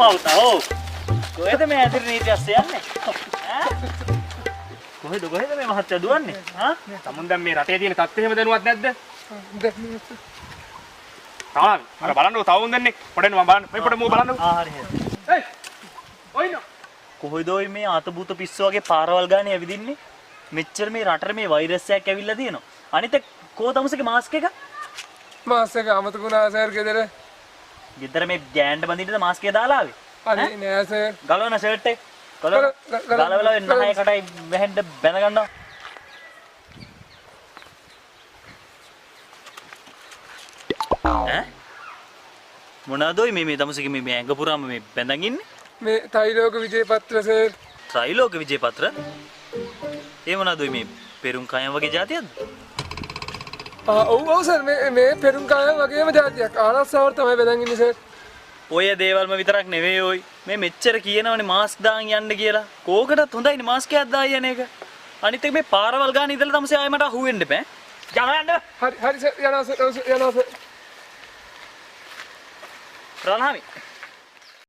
මවුතා ඕ. කොහෙද මේ ඇදිරි නීති ඇස්සේ යන්නේ? ඈ? කොහෙද මේ මහත්තයා දුවන්නේ? හා? තමුන් දැන් මේ රටේ තියෙන තත්ත්වය එහෙම දැනුවත් නැද්ද? තාම අර බලන්නකො තවුන් දෙන්නේ. පොඩෙන් මම බලන්න. මේ පොඩ මූ බලන්නකො. හරි හරි. එයි. ඔයිනෝ. කොහෙද ඔය මේ අතබූත පිස්සු වගේ පාරවල් ගානේ ඇවිදින්නේ? මෙච්චර මේ රටේ මේ වෛරස් එකක් ඇවිල්ලා තියෙනවා. අනිත් කෝ තමුසේගේ මාස්ක් එක? මාස්ක් එක අමතකුණා සර් ගෙදර. ගෙදර මේ ගෑන්ඩ බඳින්නද මාස්ක් එක දාලා ආවේ? අනේ නෑ සර්. ගලවන ෂර්ට් එක. ගලවලා නහය කටයි වැහෙන්න බැඳ ගන්නවා. ඈ? මොනවාද ඔය මේ තමුසේගේ මේ ඇඟ පුරාම මේ බැඳන් ඉන්නේ? මේ ත්‍රිලෝක විජේපත්‍ර සර්. ත්‍රිලෝක විජේපත්‍ර? ඒ මොනවාද ඔය මේ පෙරුම් කයම් වගේ જાතියක්ද? ඔව් සර් මේ පෙරුම් කායම් වගේම જાතියක්. ආරක්ෂාවට තමයි බෙදන් ඉන්නේ සර්. ඔය දේවල්ම විතරක් නෙවෙයි ඔයි. මේ මෙච්චර කියනවනේ මාස්ක් දාන් යන්න කියලා. කෝකටත් හොඳයිනේ මාස්ක් එකක් දායි යන එක. අනිත් එක මේ පාරවල් ගාන ඉඳලා තමයි ආයෙ මට අහුවෙන්න බෑ. යන්න. හරි සර් යනවා සර්. රණහාමි